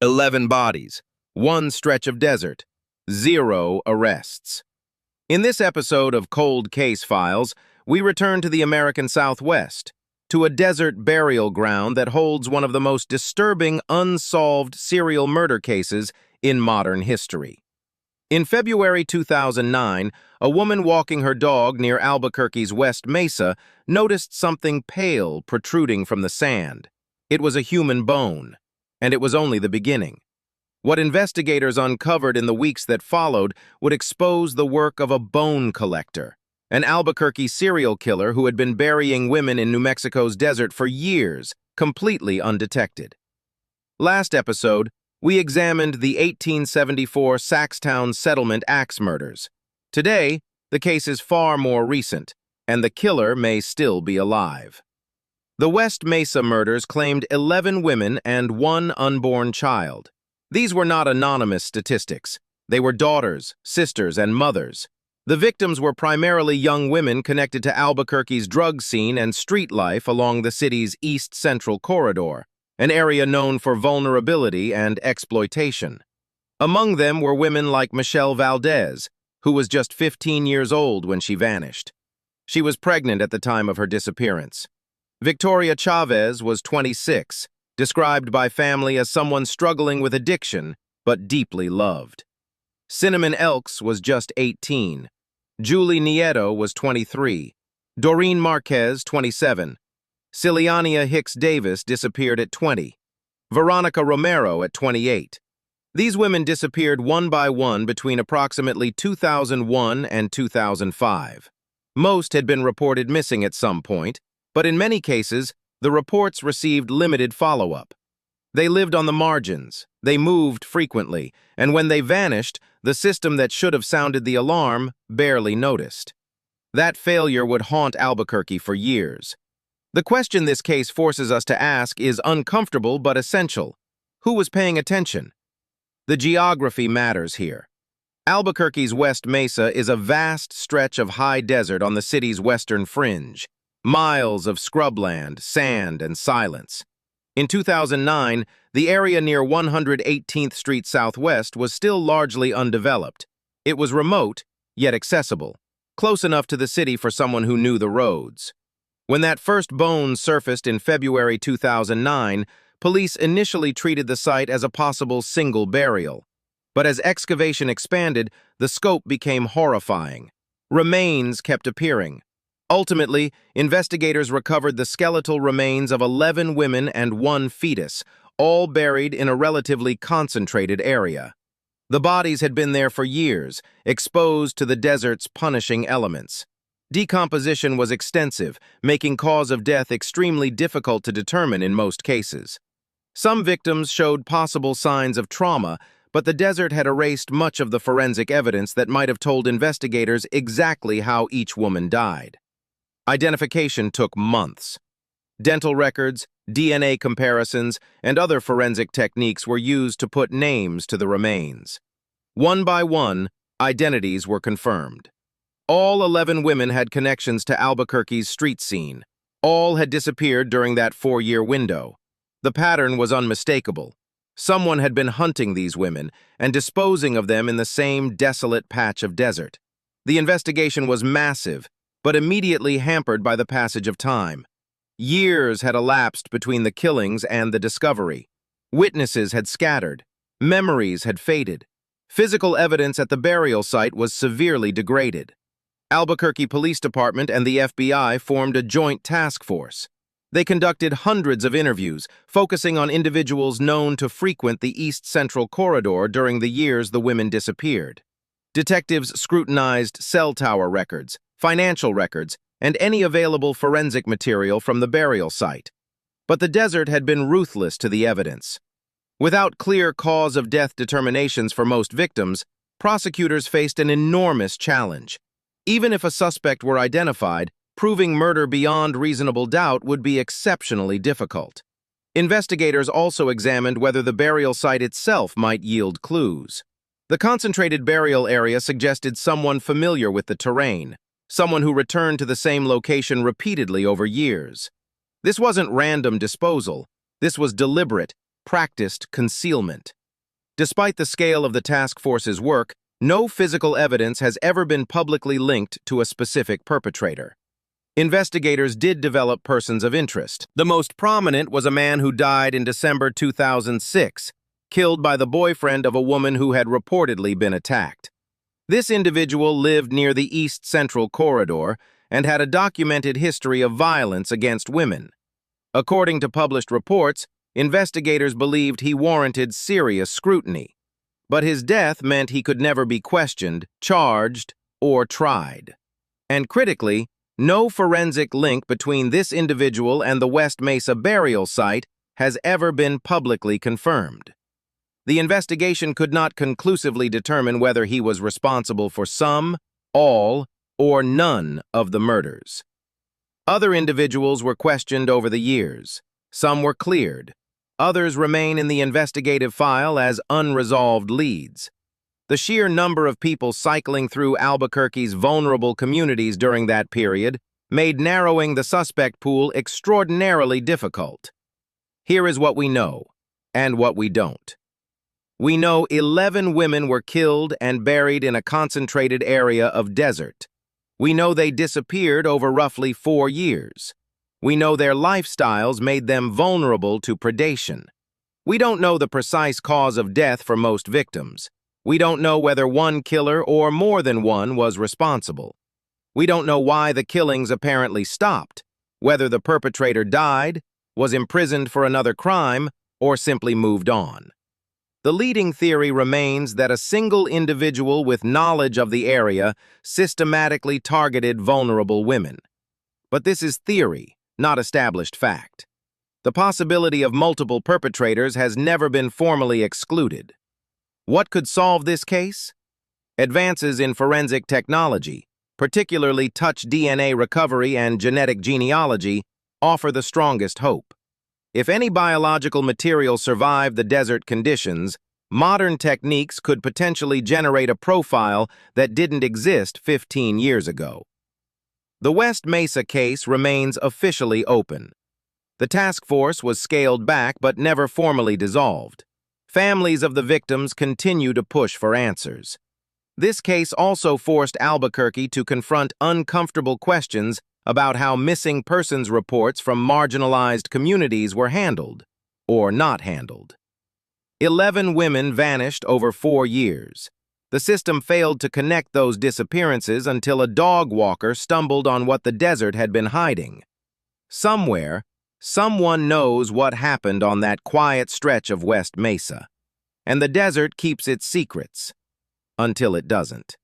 11 bodies, 1 stretch of desert, 0 arrests. In this episode of Cold Case Files, we return to the American Southwest, to a desert burial ground that holds one of the most disturbing unsolved serial murder cases in modern history. In February 2009, a woman walking her dog near Albuquerque's West Mesa noticed something pale protruding from the sand. It was a human bone, and it was only the beginning. What investigators uncovered in the weeks that followed would expose the work of a bone collector, an Albuquerque serial killer who had been burying women in New Mexico's desert for years, completely undetected. Last episode, we examined the 1874 Saxtown Settlement axe murders. Today, the case is far more recent, and the killer may still be alive. The West Mesa murders claimed 11 women and 1 unborn child. These were not anonymous statistics. They were daughters, sisters, and mothers. The victims were primarily young women connected to Albuquerque's drug scene and street life along the city's East Central Corridor, an area known for vulnerability and exploitation. Among them were women like Michelle Valdez, who was just 15 years old when she vanished. She was pregnant at the time of her disappearance. Victoria Chavez was 26, described by family as someone struggling with addiction, but deeply loved. Cinnamon Elks was just 18. Julie Nieto was 23. Doreen Marquez, 27. Ciliania Hicks Davis disappeared at 20. Veronica Romero at 28. These women disappeared one by one between approximately 2001 and 2005. Most had been reported missing at some point, but in many cases, the reports received limited follow-up. They lived on the margins, they moved frequently, and when they vanished, the system that should have sounded the alarm barely noticed. That failure would haunt Albuquerque for years. The question this case forces us to ask is uncomfortable but essential. Who was paying attention? The geography matters here. Albuquerque's West Mesa is a vast stretch of high desert on the city's western fringe. Miles of scrubland, sand, and silence. In 2009, the area near 118th Street Southwest was still largely undeveloped. It was remote, yet accessible, close enough to the city for someone who knew the roads. When that first bone surfaced in February 2009, police initially treated the site as a possible single burial. But as excavation expanded, the scope became horrifying. Remains kept appearing. Ultimately, investigators recovered the skeletal remains of 11 women and 1 fetus, all buried in a relatively concentrated area. The bodies had been there for years, exposed to the desert's punishing elements. Decomposition was extensive, making cause of death extremely difficult to determine in most cases. Some victims showed possible signs of trauma, but the desert had erased much of the forensic evidence that might have told investigators exactly how each woman died. Identification took months. Dental records, DNA comparisons, and other forensic techniques were used to put names to the remains. One by one, identities were confirmed. All 11 women had connections to Albuquerque's street scene. All had disappeared during that 4-year window. The pattern was unmistakable. Someone had been hunting these women and disposing of them in the same desolate patch of desert. The investigation was massive, but immediately hampered by the passage of time. Years had elapsed between the killings and the discovery. Witnesses had scattered. Memories had faded. Physical evidence at the burial site was severely degraded. Albuquerque Police Department and the FBI formed a joint task force. They conducted hundreds of interviews, focusing on individuals known to frequent the East Central Corridor during the years the women disappeared. Detectives scrutinized cell tower records, financial records, and any available forensic material from the burial site. But the desert had been ruthless to the evidence. Without clear cause of death determinations for most victims, prosecutors faced an enormous challenge. Even if a suspect were identified, proving murder beyond reasonable doubt would be exceptionally difficult. Investigators also examined whether the burial site itself might yield clues. The concentrated burial area suggested someone familiar with the terrain, someone who returned to the same location repeatedly over years. This wasn't random disposal. This was deliberate, practiced concealment. Despite the scale of the task force's work, no physical evidence has ever been publicly linked to a specific perpetrator. Investigators did develop persons of interest. The most prominent was a man who died in December 2006, killed by the boyfriend of a woman who had reportedly been attacked. This individual lived near the East Central Corridor and had a documented history of violence against women. According to published reports, investigators believed he warranted serious scrutiny. But his death meant he could never be questioned, charged, or tried. And critically, no forensic link between this individual and the West Mesa burial site has ever been publicly confirmed. The investigation could not conclusively determine whether he was responsible for some, all, or none of the murders. Other individuals were questioned over the years. Some were cleared. Others remain in the investigative file as unresolved leads. The sheer number of people cycling through Albuquerque's vulnerable communities during that period made narrowing the suspect pool extraordinarily difficult. Here is what we know, and what we don't. We know 11 women were killed and buried in a concentrated area of desert. We know they disappeared over roughly 4 years. We know their lifestyles made them vulnerable to predation. We don't know the precise cause of death for most victims. We don't know whether one killer or more than one was responsible. We don't know why the killings apparently stopped, whether the perpetrator died, was imprisoned for another crime, or simply moved on. The leading theory remains that a single individual with knowledge of the area systematically targeted vulnerable women. But this is theory, not established fact. The possibility of multiple perpetrators has never been formally excluded. What could solve this case? Advances in forensic technology, particularly touch DNA recovery and genetic genealogy, offer the strongest hope. If any biological material survived the desert conditions, modern techniques could potentially generate a profile that didn't exist 15 years ago. The West Mesa case remains officially open. The task force was scaled back but never formally dissolved. Families of the victims continue to push for answers. This case also forced Albuquerque to confront uncomfortable questions about how missing persons reports from marginalized communities were handled, or not handled. 11 women vanished over 4 years. The system failed to connect those disappearances until a dog walker stumbled on what the desert had been hiding. Somewhere, someone knows what happened on that quiet stretch of West Mesa, and the desert keeps its secrets, until it doesn't.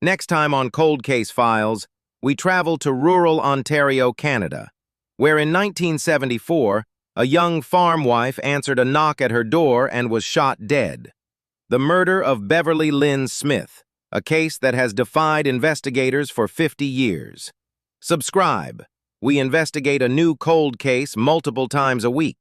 Next time on Cold Case Files, we travel to rural Ontario, Canada, where in 1974, a young farm wife answered a knock at her door and was shot dead. The murder of Beverly Lynn Smith, a case that has defied investigators for 50 years. Subscribe. We investigate a new cold case multiple times a week.